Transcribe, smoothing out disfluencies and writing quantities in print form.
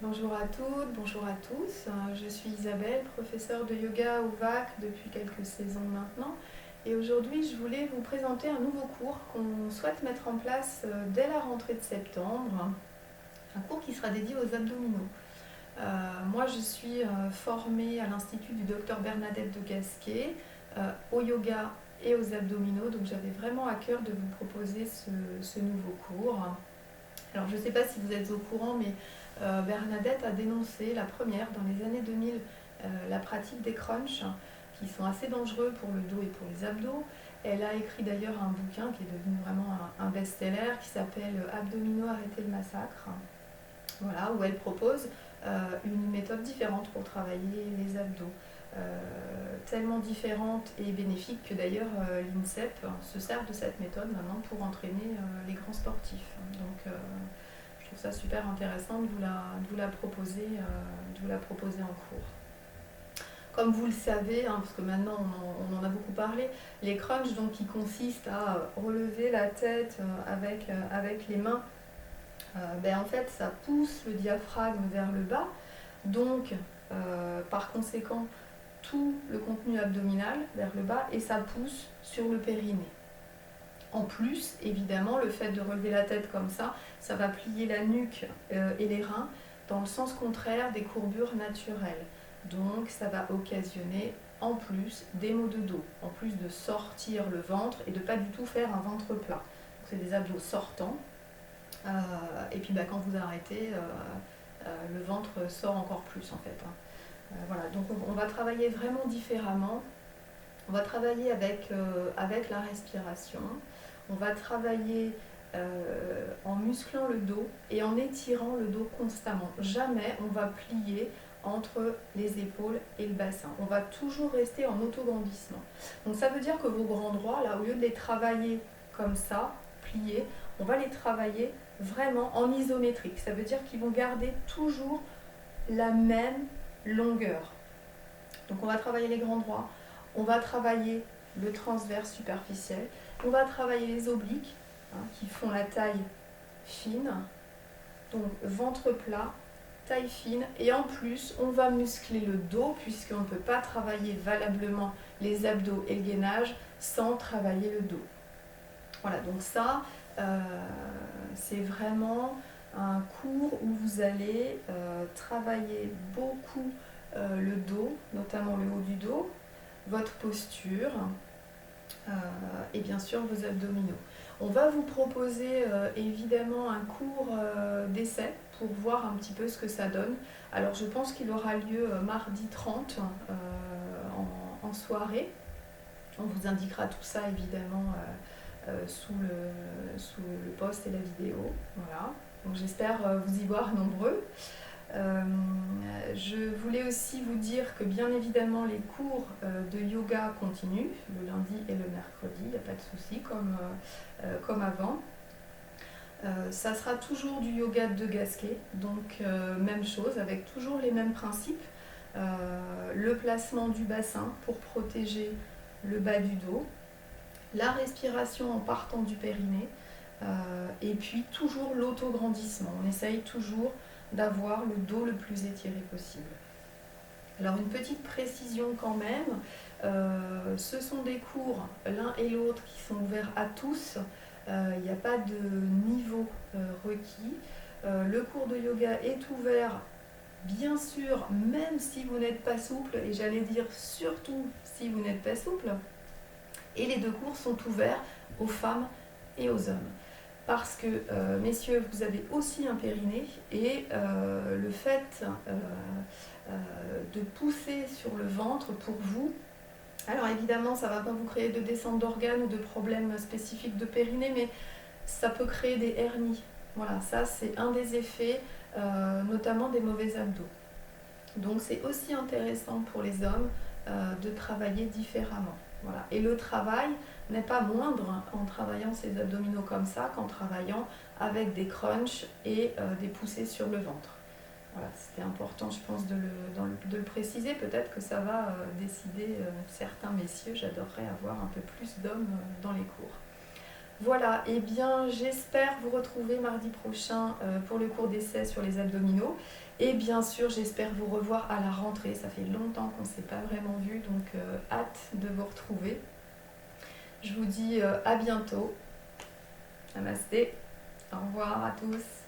Bonjour à toutes, bonjour à tous. Je suis Isabelle, professeure de yoga au VAC depuis quelques saisons maintenant. Et aujourd'hui, je voulais vous présenter un nouveau cours qu'on souhaite mettre en place dès la rentrée de septembre. Un cours qui sera dédié aux abdominaux. Moi, je suis formée à l'Institut du docteur Bernadette de Gasquet au yoga et aux abdominaux. Donc j'avais vraiment à cœur de vous proposer ce nouveau cours. Alors je ne sais pas si vous êtes au courant, mais Bernadette a dénoncé la première dans les années 2000 la pratique des crunchs qui sont assez dangereux pour le dos et pour les abdos. Elle a écrit d'ailleurs un bouquin qui est devenu vraiment un best-seller qui s'appelle Abdominaux, arrêtez le massacre. Voilà, où elle propose une méthode différente pour travailler les abdos. Tellement différente et bénéfique que d'ailleurs l'INSEP se sert de cette méthode maintenant pour entraîner les grands sportifs. Donc je trouve ça super intéressant de vous la proposer en cours. Comme vous le savez, parce que maintenant on en a beaucoup parlé, les crunchs donc, qui consistent à relever la tête avec les mains, en fait ça pousse le diaphragme vers le bas, donc par conséquent tout le contenu abdominal vers le bas et ça pousse sur le périnée. En plus, évidemment, le fait de relever la tête comme ça va plier la nuque et les reins dans le sens contraire des courbures naturelles. Donc ça va occasionner en plus des maux de dos, en plus de sortir le ventre et de pas du tout faire un ventre plat. C'est des abdos sortants. Et puis quand vous arrêtez, le ventre sort encore plus en fait. Voilà, donc on va travailler vraiment différemment. On va travailler avec la respiration. On va travailler en musclant le dos et en étirant le dos constamment. Jamais on va plier entre les épaules et le bassin. On va toujours rester en autograndissement. Donc ça veut dire que vos grands droits, là, au lieu de les travailler comme ça, pliés, on va les travailler vraiment en isométrique. Ça veut dire qu'ils vont garder toujours la même longueur. Donc on va travailler les grands droits, on va travailler le transverse superficiel, on va travailler les obliques qui font la taille fine, donc ventre plat, taille fine, et en plus on va muscler le dos puisqu'on ne peut pas travailler valablement les abdos et le gainage sans travailler le dos. Voilà, donc ça c'est vraiment un cours où vous allez travailler beaucoup le dos, notamment le haut du dos, votre posture et bien sûr vos abdominaux. On va vous proposer évidemment un cours d'essai pour voir un petit peu ce que ça donne. Alors je pense qu'il aura lieu mardi 30 en soirée. On vous indiquera tout ça évidemment sous le post et la vidéo. Voilà. Donc j'espère vous y voir nombreux. Je voulais aussi vous dire que bien évidemment les cours de yoga continuent le lundi et le mercredi, il n'y a pas de souci comme avant. Ça sera toujours du yoga de Gasquet, donc même chose avec toujours les mêmes principes. Le placement du bassin pour protéger le bas du dos, la respiration en partant du périnée et puis toujours l'autograndissement. On essaye toujours d'avoir le dos le plus étiré possible. Alors une petite précision quand même, ce sont des cours l'un et l'autre qui sont ouverts à tous, il n'y a pas de niveau requis. Le cours de yoga est ouvert bien sûr même si vous n'êtes pas souple et j'allais dire surtout si vous n'êtes pas souple, et les deux cours sont ouverts aux femmes et aux hommes. Parce que, messieurs, vous avez aussi un périnée et le fait de pousser sur le ventre pour vous, alors évidemment ça ne va pas vous créer de descente d'organes ou de problèmes spécifiques de périnée, mais ça peut créer des hernies. Voilà, ça c'est un des effets, notamment des mauvais abdos. Donc c'est aussi intéressant pour les hommes de travailler différemment. Voilà. Et le travail n'est pas moindre en travaillant ses abdominaux comme ça qu'en travaillant avec des crunchs et des poussées sur le ventre. Voilà, c'était important, je pense, de le préciser. Peut-être que ça va décider certains messieurs. J'adorerais avoir un peu plus d'hommes dans les cours. Voilà, et bien j'espère vous retrouver mardi prochain pour le cours d'essai sur les abdominaux. Et bien sûr, j'espère vous revoir à la rentrée. Ça fait longtemps qu'on ne s'est pas vraiment vu, donc hâte de vous retrouver. Je vous dis à bientôt. Namasté. Au revoir à tous.